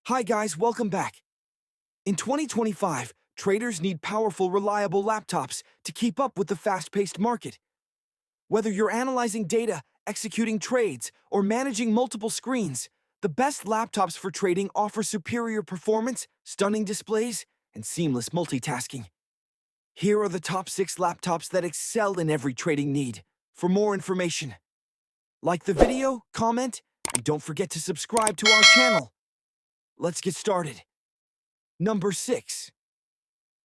Hi guys, welcome back. In 2025, traders need powerful, reliable laptops to keep up with the fast-paced market. Whether you're analyzing data, executing trades, or managing multiple screens, the best laptops for trading offer superior performance, stunning displays, and seamless multitasking. Here are the top 6 laptops that excel in every trading need. For more information, like the video, comment, and don't forget to subscribe to our channel. Let's get started. Number 6.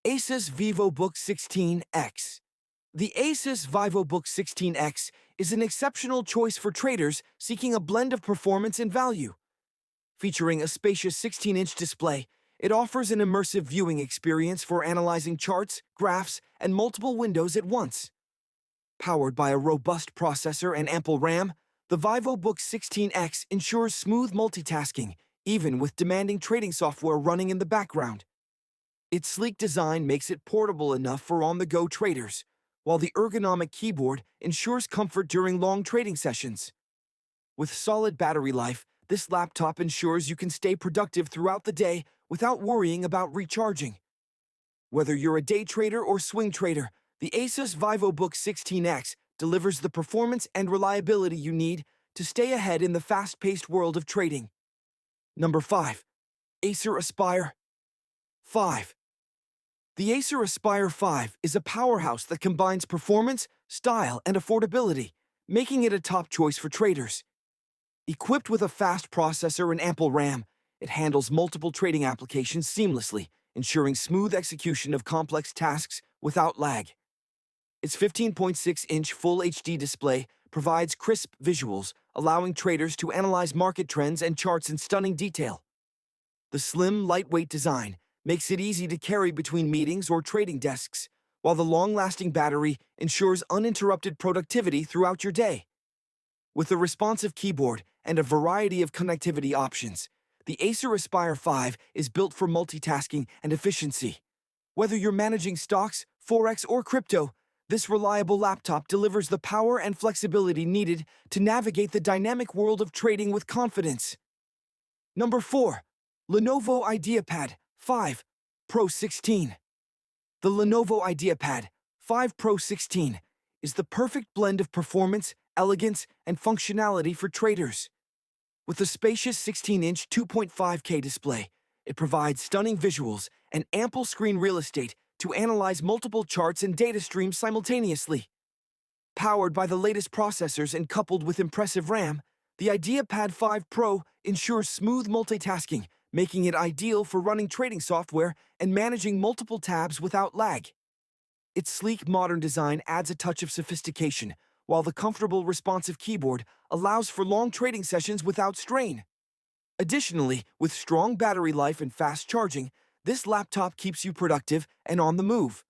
Asus VivoBook 16X. The Asus VivoBook 16X is an exceptional choice for traders seeking a blend of performance and value. Featuring a spacious 16-inch display, it offers an immersive viewing experience for analyzing charts, graphs, and multiple windows at once. Powered by a robust processor and ample RAM, the VivoBook 16X ensures smooth multitasking, even with demanding trading software running in the background. Its sleek design makes it portable enough for on-the-go traders, while the ergonomic keyboard ensures comfort during long trading sessions. With solid battery life, this laptop ensures you can stay productive throughout the day without worrying about recharging. Whether you're a day trader or swing trader, the Asus VivoBook 16X delivers the performance and reliability you need to stay ahead in the fast-paced world of trading. Number 5. Acer Aspire 5. The Acer Aspire 5 is a powerhouse that combines performance, style, and affordability, making it a top choice for traders. Equipped with a fast processor and ample RAM, it handles multiple trading applications seamlessly, ensuring smooth execution of complex tasks without lag. Its 15.6-inch Full HD display provides crisp visuals, allowing traders to analyze market trends and charts in stunning detail. The slim, lightweight design makes it easy to carry between meetings or trading desks, while the long-lasting battery ensures uninterrupted productivity throughout your day. With a responsive keyboard and a variety of connectivity options, the Acer Aspire 5 is built for multitasking and efficiency. Whether you're managing stocks, forex, or crypto, this reliable laptop delivers the power and flexibility needed to navigate the dynamic world of trading with confidence. Number 4. Lenovo IdeaPad 5 Pro 16. The Lenovo IdeaPad 5 Pro 16 is the perfect blend of performance, elegance, and functionality for traders. With a spacious 16-inch 2.5K display, it provides stunning visuals and ample screen real estate to analyze multiple charts and data streams simultaneously. Powered by the latest processors and coupled with impressive RAM, the IdeaPad 5 Pro ensures smooth multitasking, making it ideal for running trading software and managing multiple tabs without lag. Its sleek, modern design adds a touch of sophistication, while the comfortable, responsive keyboard allows for long trading sessions without strain. Additionally, with strong battery life and fast charging, this laptop keeps you productive and on the move.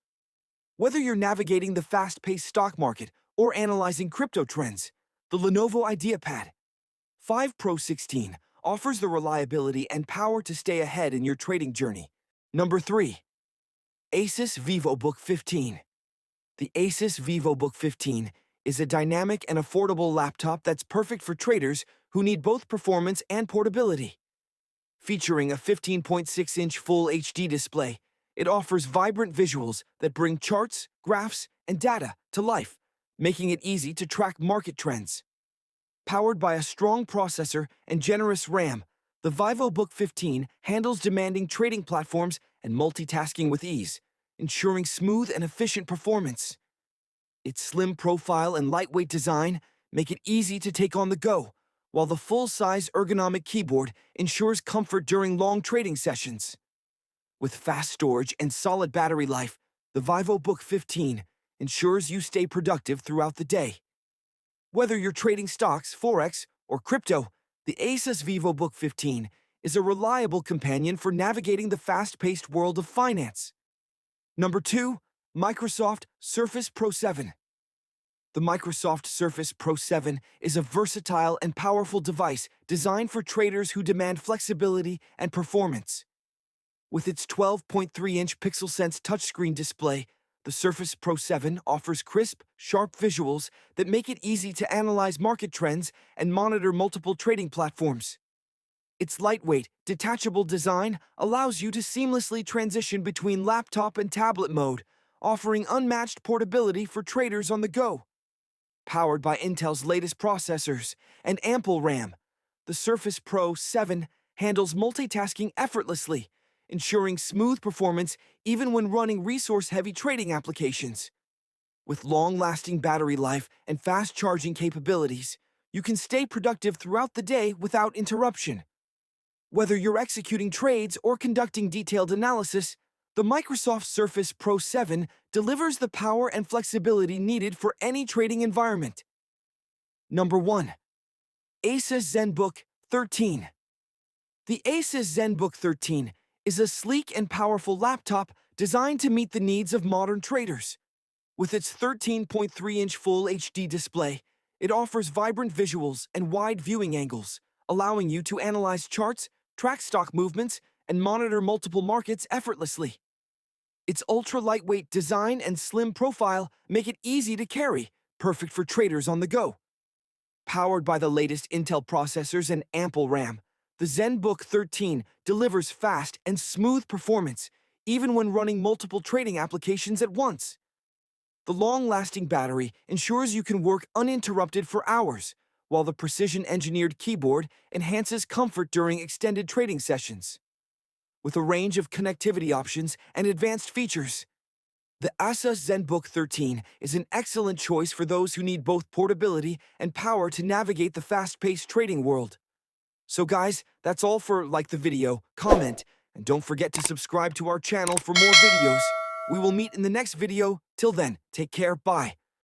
Whether you're navigating the fast-paced stock market or analyzing crypto trends, the Lenovo IdeaPad 5 Pro 16 offers the reliability and power to stay ahead in your trading journey. Number 3. Asus VivoBook 15. The Asus VivoBook 15 is a dynamic and affordable laptop that's perfect for traders who need both performance and portability. Featuring a 15.6-inch Full HD display, it offers vibrant visuals that bring charts, graphs, and data to life, making it easy to track market trends. Powered by a strong processor and generous RAM, the VivoBook 15 handles demanding trading platforms and multitasking with ease, ensuring smooth and efficient performance. Its slim profile and lightweight design make it easy to take on the go, while the full-size ergonomic keyboard ensures comfort during long trading sessions. With fast storage and solid battery life, the VivoBook 15 ensures you stay productive throughout the day. Whether you're trading stocks, forex, or crypto, the Asus VivoBook 15 is a reliable companion for navigating the fast-paced world of finance. Number 2. Microsoft Surface Pro 7. The Microsoft Surface Pro 7 is a versatile and powerful device designed for traders who demand flexibility and performance. With its 12.3-inch PixelSense touchscreen display, the Surface Pro 7 offers crisp, sharp visuals that make it easy to analyze market trends and monitor multiple trading platforms. Its lightweight, detachable design allows you to seamlessly transition between laptop and tablet mode, offering unmatched portability for traders on the go. Powered by Intel's latest processors and ample RAM, the Surface Pro 7 handles multitasking effortlessly, ensuring smooth performance even when running resource-heavy trading applications. With long-lasting battery life and fast charging capabilities, you can stay productive throughout the day without interruption. Whether you're executing trades or conducting detailed analysis, the Microsoft Surface Pro 7 delivers the power and flexibility needed for any trading environment. Number 1. Asus ZenBook 13. The Asus ZenBook 13 is a sleek and powerful laptop designed to meet the needs of modern traders. With its 13.3-inch Full HD display, it offers vibrant visuals and wide viewing angles, allowing you to analyze charts, track stock movements, and monitor multiple markets effortlessly. Its ultra-lightweight design and slim profile make it easy to carry, perfect for traders on the go. Powered by the latest Intel processors and ample RAM, the ZenBook 13 delivers fast and smooth performance, even when running multiple trading applications at once. The long-lasting battery ensures you can work uninterrupted for hours, while the precision-engineered keyboard enhances comfort during extended trading sessions. With a range of connectivity options and advanced features, the Asus ZenBook 13 is an excellent choice for those who need both portability and power to navigate the fast-paced trading world. So guys, that's all for like the video, comment, and don't forget to subscribe to our channel for more videos. We will meet in the next video. Till then, take care, bye.